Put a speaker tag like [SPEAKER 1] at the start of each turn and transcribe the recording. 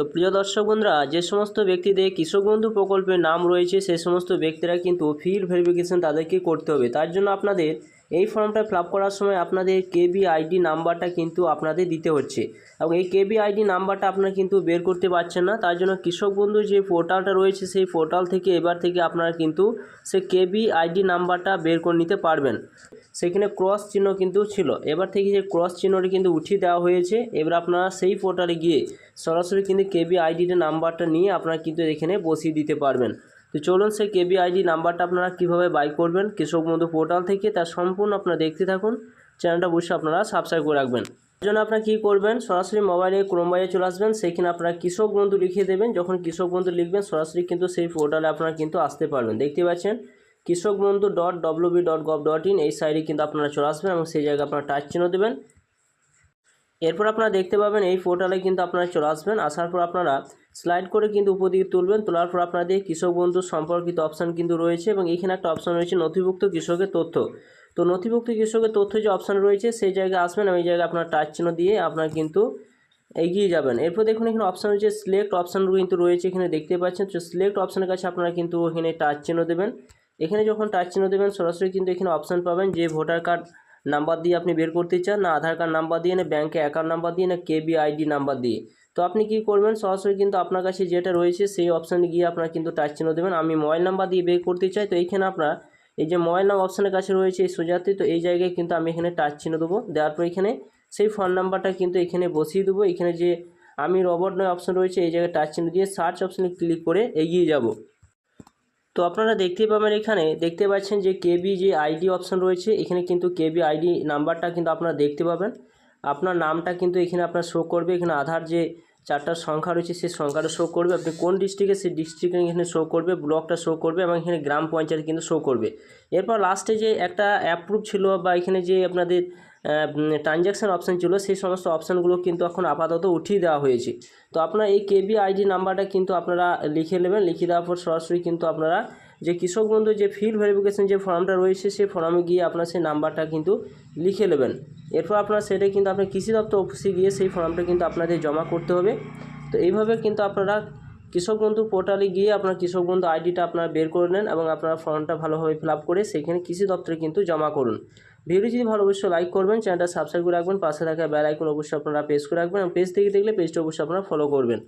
[SPEAKER 1] তো প্রিয় দর্শক বন্ধুরা, যে সমস্ত ব্যক্তিদের কৃষক বন্ধু প্রকল্পের নাম রয়েছে সেই সমস্ত ব্যক্তিরা কিন্তু ফিল্ড ভেরিফিকেশন তাদেরকে করতে হবে। তার জন্য আপনাদের এই ফর্মটা ফিল আপ করার সময় আপনাদের কেবিআইডি নাম্বারটা কিন্তু আপনাদের দিতে হচ্ছে, এবং এই কেবিআইডি নাম্বারটা আপনারা কিন্তু বের করতে পারছেন না। তার জন্য কৃষক বন্ধু যে পোর্টালটা রয়েছে সেই পোর্টাল থেকে এবার থেকে আপনারা কিন্তু সেই কেবিআইডি নাম্বারটা বের করে নিতে পারবেন। সেখানে ক্রস চিহ্ন কিন্তু ছিল, এবার থেকে যে ক্রস চিহ্নটি কিন্তু উঠিয়ে দেওয়া হয়েছে। এবার আপনারা সেই পোর্টালে গিয়ে সরাসরি কিন্তু কেবিআইডির নাম্বারটা নিয়ে আপনারা কিন্তু এখানে বসিয়ে দিতে পারবেন। তো চলুন সেই কেবিআইডি নাম্বারটা আপনারা কীভাবে বাই করবেন কৃষক বন্ধু পোর্টাল থেকে, তার সম্পূর্ণ আপনারা দেখতে থাকুন। চ্যানেলটা অবশ্যই আপনারা সাবস্ক্রাইব করে রাখবেন। এর জন্য আপনারা কী করবেন, সরাসরি মোবাইলে ক্রোম ব্রাউজারে চলে আসবেন, সেখানে আপনারা কৃষক বন্ধু লিখে দেবেন। যখন কৃষক বন্ধু লিখবেন সরাসরি কিন্তু সেই পোর্টালে আপনারা কিন্তু আসতে পারবেন। দেখতে পাচ্ছেন kishokbandhu.wb.gov.in এই সাইডে কিন্তু আপনারা চলে আসবেন এবং সেই জায়গায় আপনারা টাচ চিহ্ন দেবেন। এরপর আপনারা দেখতে পাবেন এই পোর্টালে কিন্তু আপনারা চলে আসবেন। আসার পর আপনারা স্লাইড করে কিন্তু উপর দিকে তুলবেন। তোলার পর আপনাদের কৃষক বন্ধু সম্পর্কিত অপশান কিন্তু রয়েছে, এবং এখানে একটা অপশান রয়েছে নথিভুক্ত কৃষকের তথ্য। তো নথিভুক্ত কৃষকের তথ্য যে অপশান রয়েছে সেই জায়গায় আসবেন এবং এই জায়গায় আপনারা টাচ চিহ্ন দিয়ে আপনারা কিন্তু এগিয়ে যাবেন। এরপর দেখুন এখানে অপশান রয়েছে সিলেক্ট অপশান কিন্তু রয়েছে, এখানে দেখতে পাচ্ছেন। তো সিলেক্ট অপশানের কাছে আপনারা কিন্তু এখানে টাচ চিহ্ন দেবেন। এখানে যখন টাচ চিহ্ন দেবেন সরাসরি কিন্তু এখানে অপশান পাবেন যে ভোটার কার্ড নাম্বার দিয়ে আপনি বের করতে চান, না আধার কার্ড নাম্বার দিয়ে, না ব্যাঙ্কে অ্যাকাউন্ট নাম্বার দিয়ে, না কেবিআইডি নাম্বার দিয়ে। তো আপনি কি করবেন, সরাসরি কিন্তু আপনার কাছে যেটা রয়েছে সেই অপশানে গিয়ে আপনারা কিন্তু টাচ চিহ্ন দেবেন। আমি মোবাইল নাম্বার দিয়ে বের করতে চাই, তো এইখানে আপনারা এই যে মোবাইল নাম্বার অপশানের কাছে রয়েছে এই সোজাতে, তো এই জায়গায় কিন্তু আমি এখানে টাচ চিহ্ন দেবো। দেওয়ার পর এখানে সেই ফোন নাম্বারটা কিন্তু এখানে বসিয়ে দেবো। এখানে যে আমি রবট নয় অপশান রয়েছে এই জায়গায় টাচ চিহ্ন দিয়ে সার্চ অপশানে ক্লিক করে এগিয়ে যাব। তো আপনারা দেখতে পাবেন এখানে দেখতে পাচ্ছেন যে কেবি যে আইডি অপশান রয়েছে, এখানে কিন্তু কেবি আইডি নাম্বারটা কিন্তু আপনারা দেখতে পাবেন। আপনার নামটা কিন্তু এখানে আপনার শো করবে, এখানে আধার যে 4টা সংখ্যা রয়েছে সেই সংখ্যাটা শো করবে, আপনি কোন ডিস্ট্রিক্টে সেই ডিস্ট্রিক্টে এখানে শো করবে, ব্লকটা শো করবে, এবং এখানে গ্রাম পঞ্চায়েত কিন্তু শো করবে। এরপর লাস্টে যে একটা অ্যাপ্রুভ ছিল বা এখানে যে আপনাদের ট্রানজ্যাকশান অপশান ছিল সেই সমস্ত অপশানগুলো কিন্তু এখন আপাতত উঠিয়ে দেওয়া হয়েছে। তো আপনার এই কেবিআইডি নাম্বারটা কিন্তু আপনারা লিখে নেবেন। লিখে দেওয়ার পর সরাসরি কিন্তু আপনারা যে কৃষক বন্ধু যে ফিল্ড ভেরিফিকেশন যে ফর্মটা রয়েছে সেই ফর্মে গিয়ে আপনার সেই নাম্বারটা কিন্তু লিখে নেবেন। এরপর আপনারা সেটা কিন্তু আপনার কৃষি দপ্তর অফিসে গিয়ে সেই ফর্মটা কিন্তু আপনাদের জমা করতে হবে। তো এইভাবে কিন্তু আপনারা কৃষক বন্ধু পোর্টালে গিয়ে আপনার কৃষক বন্ধু আইডিটা আপনারা বের করে নেন এবং আপনারা ফর্মটা ভালোভাবে ফিল আপ করে সেখানে কৃষি দপ্তরে কিন্তু জমা করুন। ভিডিও যদি ভালো অবশ্যই লাইক করবেন, চ্যানেলটা সাবস্ক্রাইব করে রাখবেন, পাশে থাকা বেল আইকন অবশ্যই আপনারা প্রেস করে রাখবেন, এবং পেজ থেকে দেখলে পেজটা অবশ্যই আপনারা ফলো করবেন।